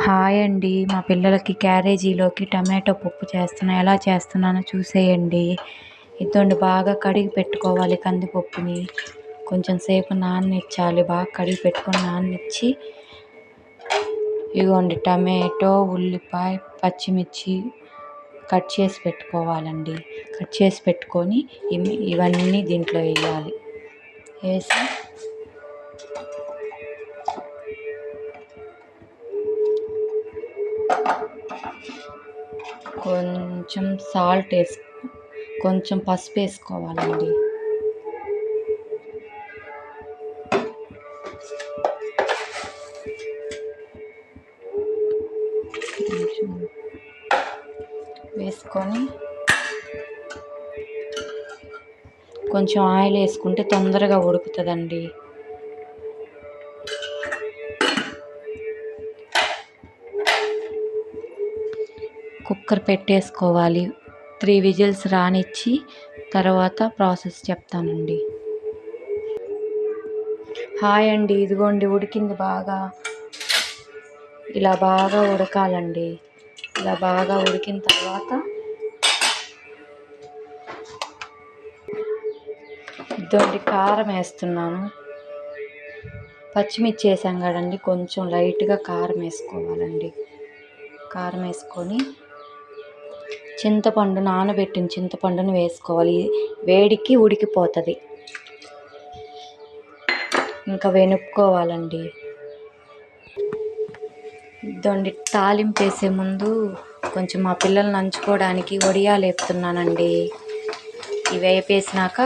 Hi అండి. మా పిల్లలకి క్యారేజీలోకి టమాటో పప్పు చేస్తున్నా. ఎలా చేస్తున్నానో చూసేయండి. ఇదిగోండి, బాగా కడిగి పెట్టుకోవాలి కందిపప్పుని. కొంచెం సేపు నాననిచ్చాలి. బాగా కడిగి పెట్టుకొని నాననిచ్చి, ఇదిగోండి టమాటో, ఉల్లిపాయ, పచ్చిమిర్చి కట్ చేసి పెట్టుకోవాలండి. కట్ చేసి పెట్టుకొని ఇవన్నీ దీంట్లో వేయాలి. వేసి కొంచెం సాల్ట్ కొంచెం పసుపు వేసుకోవాలండి. వేసుకొని కొంచెం ఆయిల్ వేసుకుంటే తొందరగా ఉడుకుతుందండి. కుక్కర్ పెట్టేసుకోవాలి. 3 విజిల్స్ రానిచ్చి తర్వాత ప్రాసెస్ చెప్తానండి. హాయ్ అండి. ఇదిగోండి ఉడికింది బాగా. ఇలా బాగా ఉడకాలండి. ఇలా బాగా ఉడికిన తర్వాత ఇదిగోండి కారం వేస్తున్నాను. పచ్చిమిర్చి వేసాం కదండి, కొంచెం లైట్గా కారం వేసుకోవాలండి. కారం వేసుకొని చింతపండు, నానబెట్టిన చింతపండుని వేసుకోవాలి. వేడికి ఉడికిపోతుంది. ఇంకా వెనుక్కోవాలండి. ఇదండి తాలింపు వేసే ముందు కొంచెం మా పిల్లలు నంచుకోవడానికి వడియాలు వేపుతున్నానండి. ఇవి వేపేసినాక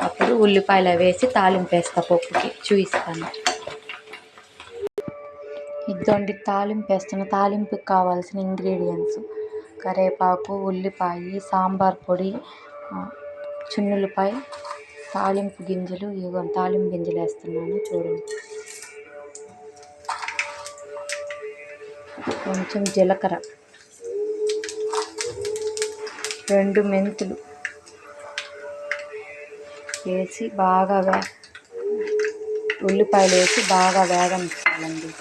అప్పుడు ఉల్లిపాయలు వేసి తాలింపు వేస్తా. పప్పుకి చూపిస్తాను. ఇదండి తాలింపు వేస్తున్న. తాలింపుకి కావాల్సిన ఇంగ్రీడియంట్స్: కరివేపాకు, ఉల్లిపాయ, సాంబార్ పొడి, చున్నులపాయ, తాలింపు గింజలు. ఇగో తాలింపు గింజలు వేస్తున్నాను చూడండి. కొంచెం జీలకర్ర, 2 మెంతులు వేసి బాగా ఉల్లిపాయలు వేసి బాగా వేగనిచ్చాలండి.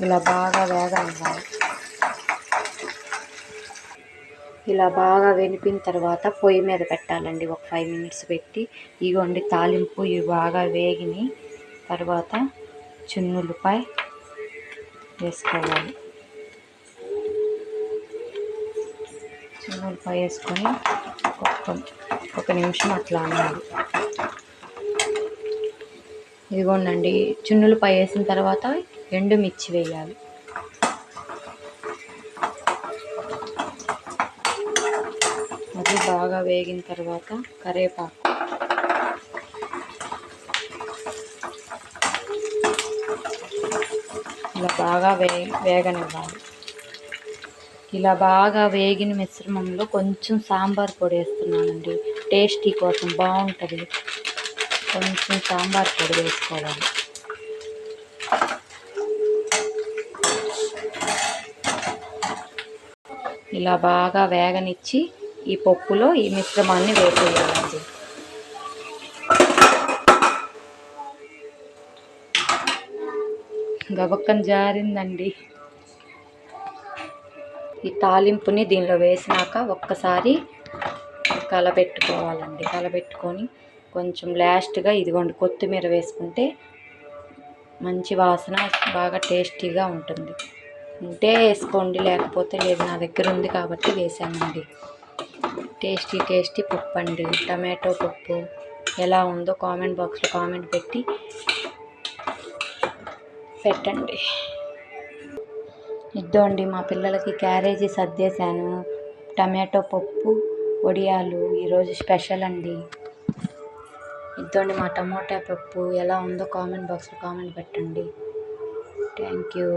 ఇలా బాగా వేగనివ్వాలి. ఇలా బాగా వెనిపిన తర్వాత పొయ్యి మీద పెట్టాలండి. ఒక 5 మినిట్స్ పెట్టి, ఇగోండి తాలింపు ఇవి బాగా వేగిని తర్వాత చున్నులపాయ వేసుకోవాలి. చున్నులపాయ వేసుకొని ఒక నిమిషం అట్లా అనాలి. ఇదిగోండి చున్నులపాయ వేసిన తర్వాత ఎండుమిర్చి వేయాలి. అది బాగా వేగిన తర్వాత కరివేపాకు, ఇలా బాగా వేగనివ్వాలి. ఇలా బాగా వేగిన మిశ్రమంలో కొంచెం సాంబార్ పొడి వేస్తున్నానండి. టేస్టీ కోసం బాగుంటుంది. కొంచెం సాంబార్ పొడి వేసుకోవాలి. ఇలా బాగా వేగనిచ్చి ఈ పప్పులో ఈ మిశ్రమాన్ని వేసేయాలండి. గబక్కన జారిందండి. ఈ తాలింపుని దీనిలో వేసినాక ఒక్కసారి కలబెట్టుకోవాలండి. కలబెట్టుకొని కొంచెం లాస్ట్గా ఇదిగోండి కొత్తిమీర వేసుకుంటే మంచి వాసన, బాగా టేస్టీగా ఉంటుంది. ఉంటే వేసుకోండి, లేకపోతే లేదు. నా దగ్గర ఉంది కాబట్టి వేసానండి. టేస్టీ పప్పు అండి, టమాటో పప్పు. ఎలా ఉందో కామెంట్ బాక్స్లో కామెంట్ పెట్టండి. ఇద్దండి మా పిల్లలకి క్యారేజీ సర్దేశాను. టమాటో పప్పు, వడియాలు ఈరోజు స్పెషల్ అండి. ఇద్దండి మా టమోటా పప్పు. ఎలా ఉందో కామెంట్ బాక్స్లో కామెంట్ పెట్టండి. Thank you.